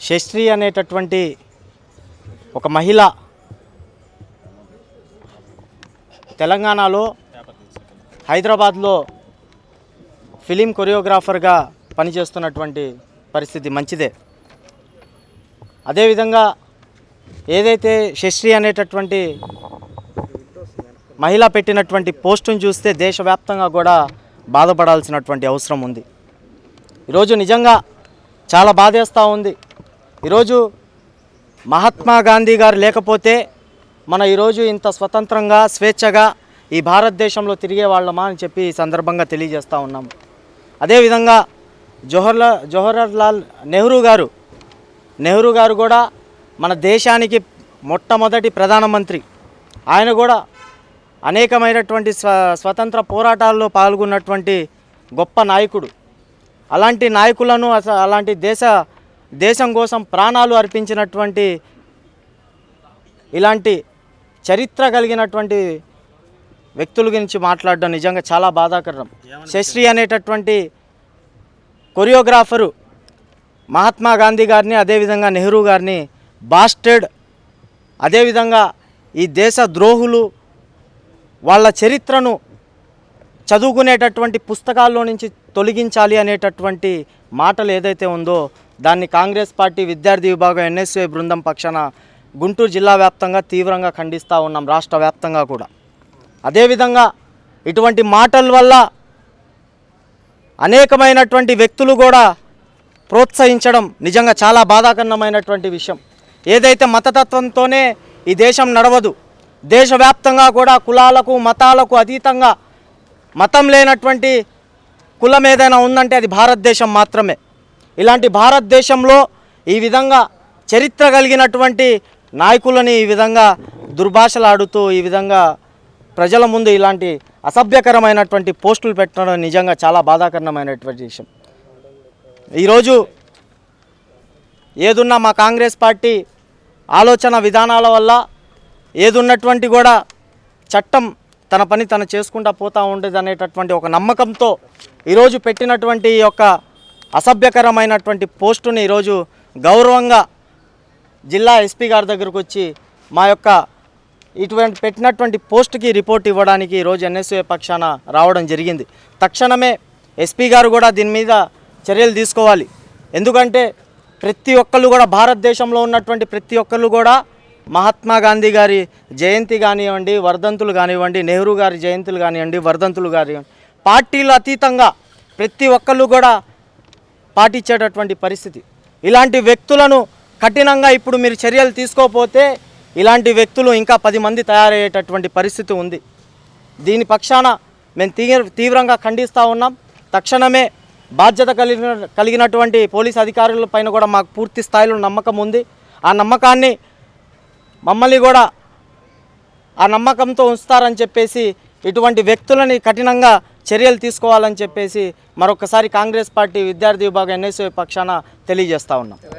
శశ్రీ అనేటటువంటి ఒక మహిళ తెలంగాణలో హైదరాబాద్లో ఫిలిం కొరియోగ్రాఫర్గా పనిచేస్తున్నటువంటి పరిస్థితి మంచిదే. అదేవిధంగా ఏదైతే శశ్రీ అనేటటువంటి మహిళ పెట్టినటువంటి పోస్టును చూస్తే దేశవ్యాప్తంగా కూడా బాధపడాల్సినటువంటి అవసరం ఉంది. ఈరోజు నిజంగా చాలా బాధేస్తూ ఉంది. ఈరోజు మహాత్మా గాంధీ గారు లేకపోతే మన ఈరోజు ఇంత స్వతంత్రంగా స్వేచ్ఛగా ఈ భారతదేశంలో తిరిగే వాళ్ళమా అని చెప్పి ఈ సందర్భంగా తెలియజేస్తూ ఉన్నాం. అదేవిధంగా జవహర్లాల్ నెహ్రూ గారు కూడా మన దేశానికి మొట్టమొదటి ప్రధానమంత్రి. ఆయన కూడా అనేకమైనటువంటి స్వతంత్ర పోరాటాల్లో పాల్గొన్నటువంటి గొప్ప నాయకుడు. అలాంటి నాయకులను అలాంటి దేశం కోసం ప్రాణాలు అర్పించినటువంటి ఇలాంటి చరిత్ర కలిగినటువంటి వ్యక్తుల గురించి మాట్లాడడం నిజంగా చాలా బాధాకరం. శశ్రీ అనేటటువంటి కొరియోగ్రాఫరు మహాత్మా గాంధీ గారిని అదేవిధంగా నెహ్రూ గారిని బాస్టర్డ్, అదేవిధంగా ఈ దేశ ద్రోహులు వాళ్ళ చరిత్రను చదువుకునేటటువంటి పుస్తకాల్లో నుంచి తొలగించాలి అనేటటువంటి మాటలు ఏదైతే ఉందో దాన్ని కాంగ్రెస్ పార్టీ విద్యార్థి విభాగం ఎన్ఎస్ఏ బృందం పక్షాన గుంటూరు జిల్లా వ్యాప్తంగా తీవ్రంగా ఖండిస్తూ ఉన్నాం, రాష్ట్ర వ్యాప్తంగా కూడా. అదేవిధంగా ఇటువంటి మాటల వల్ల అనేకమైనటువంటి వ్యక్తులు కూడా ప్రోత్సహించడం నిజంగా చాలా బాధాకరమైనటువంటి విషయం. ఏదైతే మతతత్వంతోనే ఈ దేశం నడవదు, దేశవ్యాప్తంగా కూడా కులాలకు మతాలకు అతీతంగా మతం లేనటువంటి కులం ఏదైనా ఉందంటే అది భారతదేశం మాత్రమే. ఇలాంటి భారతదేశంలో ఈ విధంగా చరిత్ర కలిగినటువంటి నాయకులని ఈ విధంగా దుర్భాషలాడుతూ ఈ విధంగా ప్రజల ముందు ఇలాంటి అసభ్యకరమైనటువంటి పోస్టులు పెట్టడం నిజంగా చాలా బాధాకరమైనటువంటి విషయం. ఈరోజు ఏదున్నా మా కాంగ్రెస్ పార్టీ ఆలోచన విధానాల వల్ల ఏదున్నటువంటి కూడా చట్టం తన పని తను చేసుకుంటూ పోతూ ఉండేది అనేటటువంటి ఒక నమ్మకంతో ఈరోజు పెట్టినటువంటి ఈ యొక్క అసభ్యకరమైనటువంటి పోస్టుని ఈరోజు గౌరవంగా జిల్లా ఎస్పీ గారి దగ్గరకు వచ్చి మా యొక్క ఇటువంటి పెట్టినటువంటి పోస్టుకి రిపోర్ట్ ఇవ్వడానికి ఈరోజు ఎన్ఎస్ఏ పక్షాన రావడం జరిగింది. తక్షణమే ఎస్పీ గారు కూడా దీని మీద చర్యలు తీసుకోవాలి. ఎందుకంటే ప్రతి ఒక్కళ్ళు కూడా భారతదేశంలో ఉన్నటువంటి ప్రతి ఒక్కళ్ళు కూడా మహాత్మా గాంధీ గారి జయంతి కానివ్వండి, వర్ధంతులు కానివ్వండి, నెహ్రూ గారి జయంతులు కానివ్వండి, వర్ధంతులు కానివ్వండి, పార్టీలు అతీతంగా ప్రతి ఒక్కళ్ళు కూడా పాటించేటటువంటి పరిస్థితి. ఇలాంటి వ్యక్తులను కఠినంగా ఇప్పుడు మీరు చర్యలు తీసుకోకపోతే ఇలాంటి వ్యక్తులు ఇంకా 10 మంది తయారయ్యేటటువంటి పరిస్థితి ఉంది. దీని పక్షాన మేము తీవ్రంగా ఖండిస్తూ ఉన్నాం. తక్షణమే బాధ్యత కలిగినటువంటి పోలీస్ అధికారుల పైన కూడా మాకు పూర్తి స్థాయిలో నమ్మకం ఉంది. ఆ నమ్మకాన్ని మమ్మల్ని కూడా ఆ నమ్మకంతో ఉంచుతారని చెప్పేసి ఇటువంటి వ్యక్తులని కఠినంగా చర్యలు తీసుకోవాలని చెప్పేసి మరొకసారి కాంగ్రెస్ పార్టీ విద్యార్థి విభాగం ఎన్ఎస్ఏ పక్షాన తెలియజేస్తూ ఉన్నాం.